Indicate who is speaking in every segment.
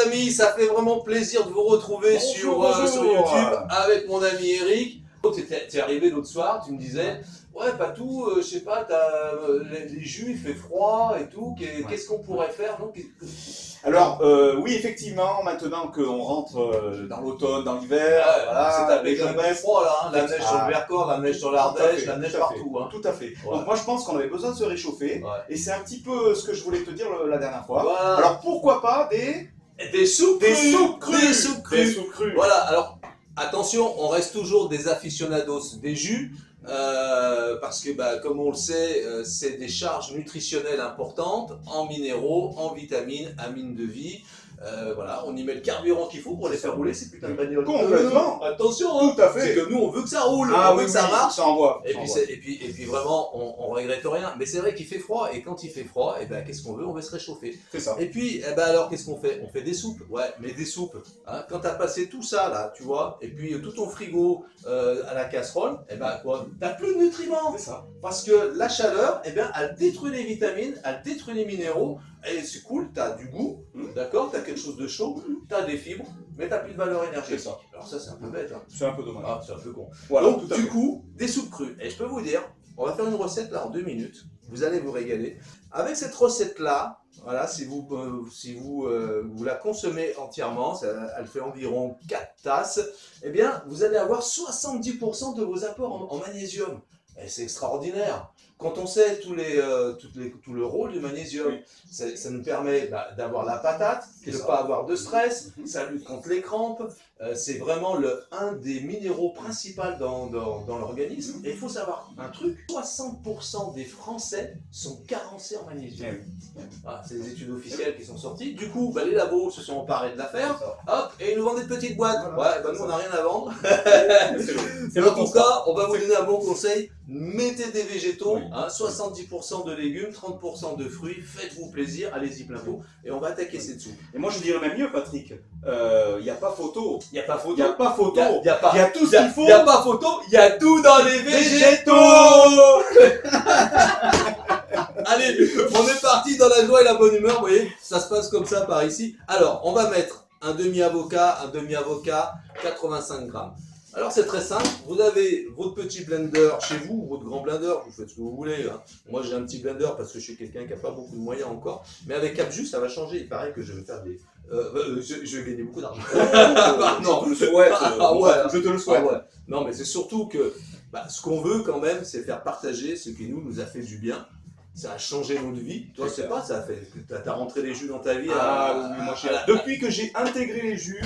Speaker 1: amis, ça fait vraiment plaisir de vous retrouver sur YouTube avec mon ami Eric. Tu es arrivé l'autre soir, tu me disais, ouais Patou, je sais pas, les jus, il fait froid et tout, qu'est-ce qu'on pourrait faire donc?
Speaker 2: Alors, oui, effectivement, maintenant qu'on rentre dans l'automne, dans l'hiver, voilà,
Speaker 1: c'est tapé quand même froid là, hein, la neige sur le Vercors, la neige sur l'Ardèche, la neige partout. Hein.
Speaker 2: Tout à fait. Donc moi je pense qu'on avait besoin de se réchauffer, et c'est un petit peu ce que je voulais te dire la dernière fois.
Speaker 1: Voilà.
Speaker 2: Alors pourquoi pas des
Speaker 1: soupes crues. Voilà, alors attention, on reste toujours des aficionados des jus. Parce que comme on le sait, c'est des charges nutritionnelles importantes en minéraux, en vitamines, amines de vie. Voilà, on y met le carburant qu'il faut pour les faire rouler ces putains de bagnoles.
Speaker 2: Complètement.
Speaker 1: Attention, hein,
Speaker 2: tout à fait.
Speaker 1: C'est que nous on veut que ça roule,
Speaker 2: on
Speaker 1: veut que ça marche.
Speaker 2: Ça envoie.
Speaker 1: Et puis vraiment, on regrette rien. Mais c'est vrai qu'il fait froid, et quand il fait froid, qu'est-ce qu'on veut? On veut se réchauffer.
Speaker 2: C'est ça.
Speaker 1: Et puis, alors qu'est-ce qu'on fait? On fait des soupes. Ouais, mais des soupes. Hein, quand t'as passé tout ça là, tu vois, et puis tout ton frigo à la casserole, quoi, t'as plus de nutriments.
Speaker 2: C'est ça.
Speaker 1: Parce que la chaleur, elle détruit les vitamines, elle détruit les minéraux. Et c'est cool, t'as du goût, d'accord, t'as quelque chose de chaud, t'as des fibres, mais t'as plus de valeur énergétique. Alors ça, c'est un peu bête. Hein.
Speaker 2: C'est un peu dommage.
Speaker 1: Ah, c'est un peu con.
Speaker 2: Voilà,
Speaker 1: donc, du coup, des soupes crues. Et je peux vous dire, on va faire une recette là en 2 minutes. Vous allez vous régaler. Avec cette recette-là, voilà, si vous la consommez entièrement, elle fait environ 4 tasses, eh bien, vous allez avoir 70% de vos apports en magnésium. Et c'est extraordinaire. Quand on sait tout le rôle du magnésium, ça nous permet d'avoir la patate, de ne pas avoir de stress, ça lutte contre les crampes, c'est vraiment un des minéraux principaux dans l'organisme. Et il faut savoir un truc, 60% des Français sont carencés en magnésium. Voilà, c'est des études officielles qui sont sorties. Du coup, les labos se sont emparés de l'affaire, hop, et ils nous vendent des petites boîtes. Ouais, nous on n'a rien à vendre. En tout cas, on va vous donner un bon conseil. Mettez des végétaux, 70% de légumes, 30% de fruits, faites-vous plaisir, allez-y plein pot, et on va attaquer ces dessous.
Speaker 2: Et moi je dirais même mieux, Patrick, il n'y a pas photo.
Speaker 1: Il n'y a pas photo.
Speaker 2: Il n'y a pas photo.
Speaker 1: Il y a
Speaker 2: tout ce qu'il faut.
Speaker 1: Il n'y a pas photo, il y a tout dans les végétaux. Allez, on est parti dans la joie et la bonne humeur, vous voyez, ça se passe comme ça par ici. Alors, on va mettre un demi-avocat, 85 grammes. Alors c'est très simple, vous avez votre petit blender chez vous, votre grand blender, vous faites ce que vous voulez. Hein. Moi j'ai un petit blender parce que je suis quelqu'un qui n'a pas beaucoup de moyens encore, mais avec Capjus ça va changer, il paraît que je vais faire des... je vais gagner beaucoup d'argent.
Speaker 2: Non, je te le souhaite. Je te le souhaite.
Speaker 1: Non mais c'est surtout que ce qu'on veut quand même, c'est faire partager ce qui nous a fait du bien. Ça a changé notre vie. Toi, c'est pas, ça a fait. T'as rentré les jus dans ta vie.
Speaker 2: Depuis que j'ai intégré les jus,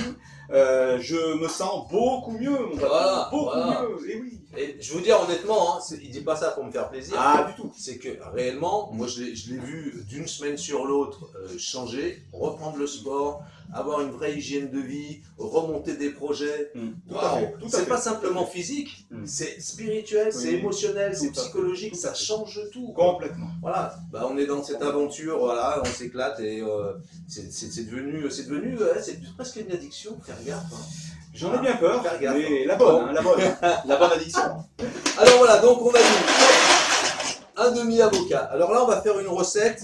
Speaker 2: je me sens beaucoup mieux. Beaucoup mieux. Et oui.
Speaker 1: Et je vous dire honnêtement, il dit pas ça pour me faire plaisir.
Speaker 2: Ah, du tout.
Speaker 1: C'est que réellement, moi, je l'ai vu d'une semaine sur l'autre changer, reprendre le sport, avoir une vraie hygiène de vie, remonter des projets. C'est pas simplement physique, c'est spirituel, c'est émotionnel, c'est psychologique, ça change tout.
Speaker 2: Complètement.
Speaker 1: Voilà, on est dans cette aventure, voilà, on s'éclate et c'est devenu presque une addiction, faire gaffe. Hein.
Speaker 2: J'en ai bien peur,
Speaker 1: faire
Speaker 2: mais la bonne addiction.
Speaker 1: Alors voilà, donc on a dit un demi-avocat. Alors là, on va faire une recette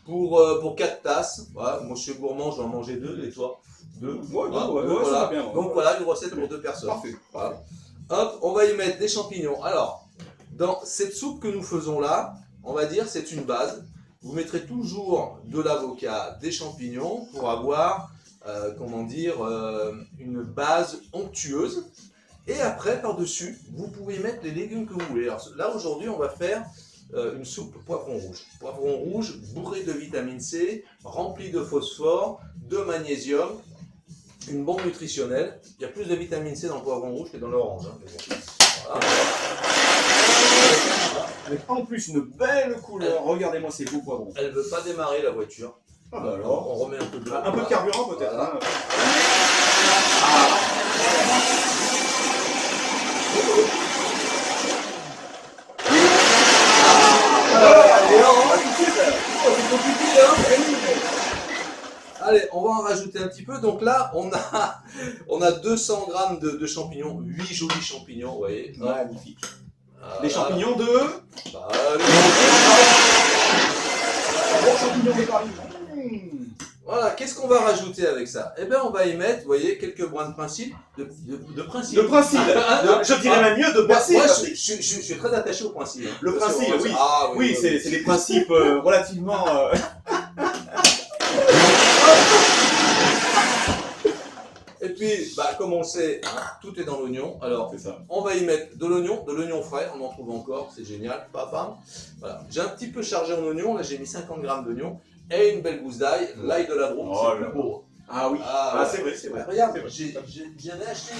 Speaker 1: pour 4 tasses. Voilà, moi je suis gourmand, je vais en manger 2, et toi 2.
Speaker 2: Voilà. Bien,
Speaker 1: donc voilà, une recette pour 2 personnes.
Speaker 2: Parfait.
Speaker 1: Voilà. Hop, on va y mettre des champignons. Alors, dans cette soupe que nous faisons là, on va dire c'est une base. Vous mettrez toujours de l'avocat, des champignons pour avoir, une base onctueuse. Et après, par-dessus, vous pouvez mettre les légumes que vous voulez. Alors là, aujourd'hui, on va faire une soupe poivron rouge. Poivron rouge bourré de vitamine C, rempli de phosphore, de magnésium, une bombe nutritionnelle. Il y a plus de vitamine C dans le poivron rouge que dans l'orange. Hein. Voilà.
Speaker 2: Avec en plus une belle couleur. Regardez-moi ces beaux poivrons.
Speaker 1: Elle ne veut pas démarrer la voiture. Alors, on remet un peu de
Speaker 2: carburant peut-être.
Speaker 1: Voilà. C'est compliqué, hein. Allez, on va en rajouter un petit peu. Donc là, on a 200 grammes de champignons, 8 jolis champignons, vous voyez.
Speaker 2: Magnifique. Des champignons de...
Speaker 1: Champignons de Paris. Voilà, qu'est-ce qu'on va rajouter avec ça? Eh bien, on va y mettre, vous voyez, quelques brins de principe. De principe.
Speaker 2: De principe. Je dirais même mieux de principe.
Speaker 1: Moi, je suis très attaché au principe. Hein.
Speaker 2: Le principe, oui.
Speaker 1: Ah,
Speaker 2: oui, c'est des principes relativement...
Speaker 1: Et puis, bah, comme on le sait, hein, tout est dans l'oignon. Alors, on va y mettre de l'oignon frais, on en trouve encore, c'est génial. Pam. Voilà. J'ai un petit peu chargé en oignon, là j'ai mis 50 grammes d'oignon et une belle gousse d'ail. L'ail de la Drôme, c'est le plus beau.
Speaker 2: Ah oui,
Speaker 1: ouais.
Speaker 2: c'est vrai, c'est vrai.
Speaker 1: Regarde, j'en ai acheté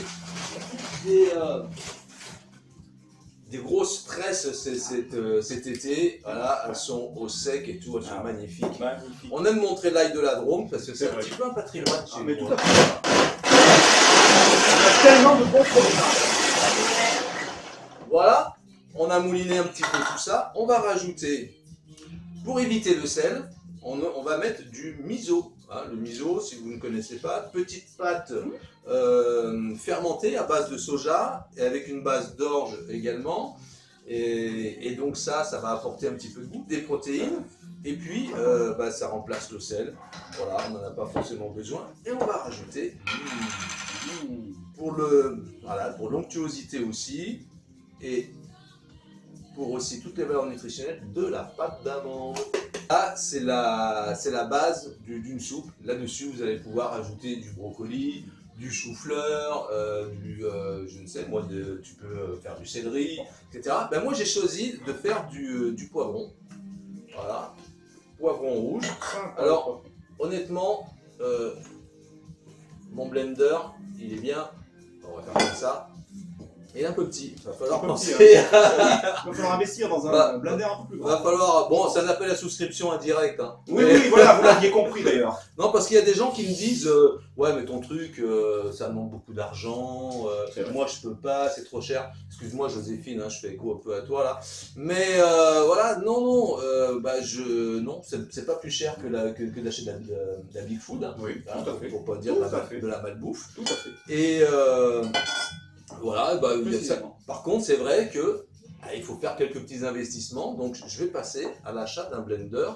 Speaker 1: des grosses tresses cet été. Voilà, elles sont au sec et tout, elles sont magnifiques. On aime montrer l'ail de la Drôme parce que c'est un petit peu un patrimoine chez nous.
Speaker 2: Tout à fait. Il y a tellement de bons produits.
Speaker 1: Voilà, on a mouliné un petit peu tout ça. On va rajouter, pour éviter le sel, on va mettre du miso. Hein, le miso, si vous ne connaissez pas, petite pâte fermentée à base de soja et avec une base d'orge également. Et donc ça va apporter un petit peu de goût, des protéines. Et puis, ça remplace le sel. Voilà, on n'en a pas forcément besoin. Et on va rajouter pour l'onctuosité aussi. Et pour aussi toutes les valeurs nutritionnelles de la pâte d'amande. Là, c'est la base d'une soupe. Là-dessus, vous allez pouvoir ajouter du brocoli, du chou-fleur, je ne sais, moi, tu peux faire du céleri, etc. Ben, moi, j'ai choisi de faire du poivron. Voilà, poivron rouge. Alors, honnêtement, mon blender, il est bien. On va faire comme ça. Il est un peu petit, il va falloir penser.
Speaker 2: Il va falloir investir dans un blender un peu plus grand.
Speaker 1: Va falloir. Bon, ça s'appelle la souscription indirecte. Hein.
Speaker 2: Oui, voilà, vous l'aviez compris d'ailleurs.
Speaker 1: Non, parce qu'il y a des gens qui me disent ouais, mais ton truc, ça demande beaucoup d'argent. Moi, je peux pas, c'est trop cher. Excuse-moi, Joséphine, hein, je fais écho un peu à toi là. Mais voilà, non, c'est pas plus cher que d'acheter de la Big Food. Hein,
Speaker 2: oui, tout à fait.
Speaker 1: Pour pas dire de la malbouffe.
Speaker 2: Tout à fait.
Speaker 1: Et voilà, par contre, c'est vrai que il faut faire quelques petits investissements. Donc, je vais passer à l'achat d'un blender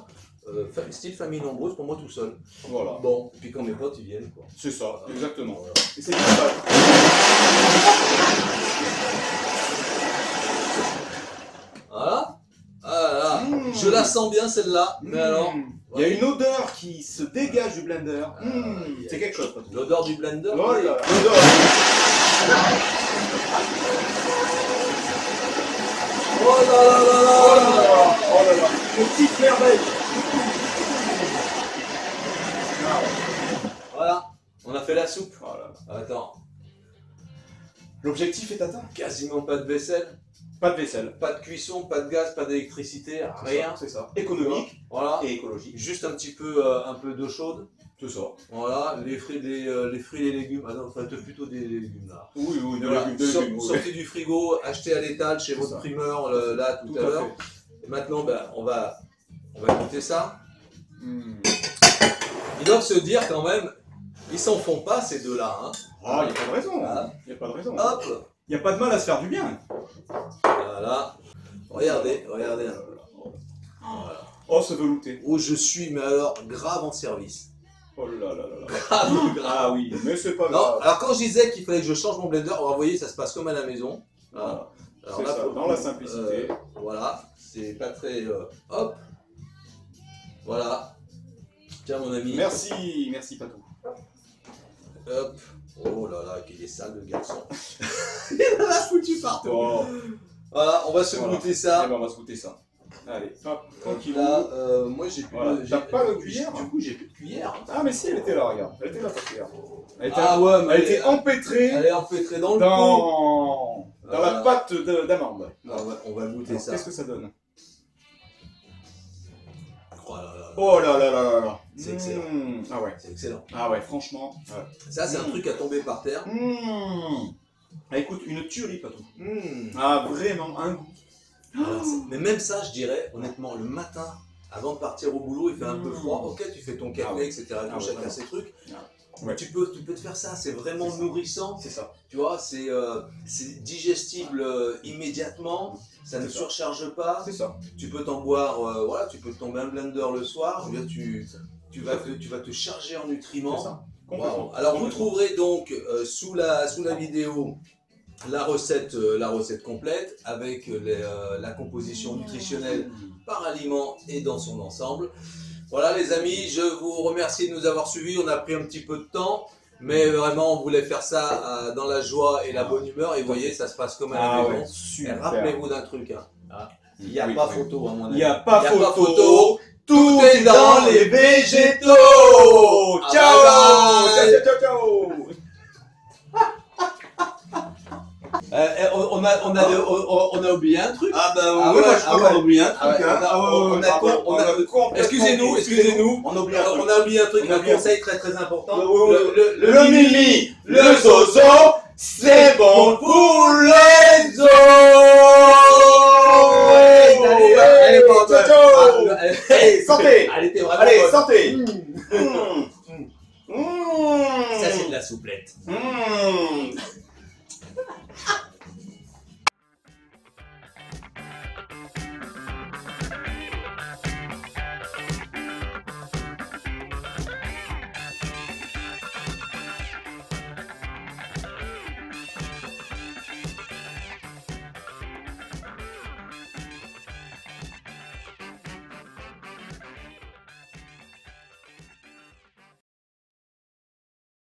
Speaker 1: style famille nombreuse pour moi tout seul.
Speaker 2: Voilà.
Speaker 1: Bon, et puis quand mes potes ils viennent, quoi.
Speaker 2: C'est ça, exactement.
Speaker 1: Voilà.
Speaker 2: Et c'est ça.
Speaker 1: Voilà. Ah, je la sens bien celle-là. Mais alors,
Speaker 2: il y a une odeur qui se dégage du blender. C'est quelque chose.
Speaker 1: L'odeur du blender.
Speaker 2: Oh là, l'odeur.
Speaker 1: Oh là là là là.
Speaker 2: Oh là là. Oh là là. Une petite merveille.
Speaker 1: Voilà, on a fait la soupe.
Speaker 2: Oh là là.
Speaker 1: Attends.
Speaker 2: L'objectif est atteint.
Speaker 1: Quasiment pas de vaisselle.
Speaker 2: Pas de vaisselle.
Speaker 1: Pas de cuisson, pas de gaz, pas d'électricité, rien.
Speaker 2: C'est ça. Économique.
Speaker 1: Voilà.
Speaker 2: Et écologique.
Speaker 1: Juste un peu d'eau chaude.
Speaker 2: C'est ça.
Speaker 1: Voilà, les fruits et les légumes. Ah non, enfin, plutôt des légumes là.
Speaker 2: Oui,
Speaker 1: voilà.
Speaker 2: des légumes.
Speaker 1: Sortez du frigo, achetez à l'étal chez votre primeur là tout à l'heure. Et maintenant, on va goûter ça. Ils doivent se dire quand même, ils s'en font pas ces deux-là. Hein.
Speaker 2: Ah, il n'y a pas de raison.
Speaker 1: Voilà.
Speaker 2: Il n'y a pas de raison.
Speaker 1: Hop.
Speaker 2: Il n'y a pas de mal à se faire du bien.
Speaker 1: Voilà. Regardez un peu. Voilà.
Speaker 2: Oh, ce velouté.
Speaker 1: Oh, je suis, mais alors, grave en service.
Speaker 2: Oh là là là là.
Speaker 1: Grave.
Speaker 2: Ah oui, mais c'est pas
Speaker 1: Non,
Speaker 2: grave.
Speaker 1: alors quand je disais qu'il fallait que je change mon blender, vous voyez, ça se passe comme à la maison. Voilà. Alors là,
Speaker 2: ça, dans la simplicité.
Speaker 1: Voilà, c'est pas très... hop. Voilà. Tiens mon ami.
Speaker 2: Merci Patou.
Speaker 1: Hop. Oh là là, qu'il est sale le garçon. Il en a foutu partout.
Speaker 2: Oh.
Speaker 1: Voilà, on va se goûter ça.
Speaker 2: Eh ben, on va se goûter ça. Allez, hop, tranquille.
Speaker 1: Là, moi j'ai plus
Speaker 2: voilà. T'as pas de cuillère.
Speaker 1: Du coup, j'ai plus de cuillère.
Speaker 2: Ah, mais si, elle était là, regarde. Elle était là, ta cuillère.
Speaker 1: Elle
Speaker 2: était empêtrée.
Speaker 1: Elle est empêtrée dans le
Speaker 2: dans la pâte d'amande.
Speaker 1: On va goûter. Alors, ça.
Speaker 2: Qu'est-ce que ça donne?
Speaker 1: Oh là là.
Speaker 2: Oh là là là là là.
Speaker 1: C'est excellent.
Speaker 2: Ah ouais.
Speaker 1: C'est excellent.
Speaker 2: Ah ouais, franchement. Ouais.
Speaker 1: Ça, c'est un truc à tomber par terre.
Speaker 2: Ah, écoute, une tuerie, Patou.
Speaker 1: Mmh.
Speaker 2: Ah, vraiment, un goût.
Speaker 1: Alors, mais même ça, je dirais, honnêtement, le matin, avant de partir au boulot, il fait un peu froid. Ok, tu fais ton café, etc. Chacun ses trucs. Ouais. Tu peux te faire ça, c'est vraiment nourrissant.
Speaker 2: C'est ça.
Speaker 1: Tu vois, c'est digestible immédiatement. Ça ne surcharge pas.
Speaker 2: C'est ça.
Speaker 1: Tu peux t'en boire, voilà, tu peux te tomber un blender le soir. Tu tu vas te charger en nutriments.
Speaker 2: C'est ça.
Speaker 1: Wow. Alors vous trouverez donc sous la vidéo la recette complète avec la composition nutritionnelle par aliment et dans son ensemble. Voilà les amis, je vous remercie de nous avoir suivis. On a pris un petit peu de temps, mais vraiment on voulait faire ça dans la joie et la bonne humeur. Et vous voyez, ça se passe comme à la maison.
Speaker 2: Super.
Speaker 1: Rappelez-vous d'un truc, hein. Il n'y a pas photo à mon avis.
Speaker 2: Il n'y a pas photo. Tout est dans les végétaux.
Speaker 1: Ah,
Speaker 2: Ciao.
Speaker 1: bye bye.
Speaker 2: Ciao.
Speaker 1: On a oublié un truc.
Speaker 2: Ah bah
Speaker 1: Ah
Speaker 2: ouais,
Speaker 1: ouais,
Speaker 2: moi je crois qu'on a oublié un
Speaker 1: Ah
Speaker 2: truc.
Speaker 1: ouais,
Speaker 2: hein.
Speaker 1: on a- Excusez-nous.
Speaker 2: On a oublié un truc.
Speaker 1: On a oublié un truc,
Speaker 2: On a
Speaker 1: un
Speaker 2: oublié un
Speaker 1: conseil très important.
Speaker 2: Le mimi, le zozo, c'est bon pour les os.
Speaker 1: Allez, bon,
Speaker 2: Ciao, ciao. Allez, santé.
Speaker 1: Elle était vraiment
Speaker 2: Allez,
Speaker 1: bonne.
Speaker 2: santé.
Speaker 1: Ça c'est de la souplette.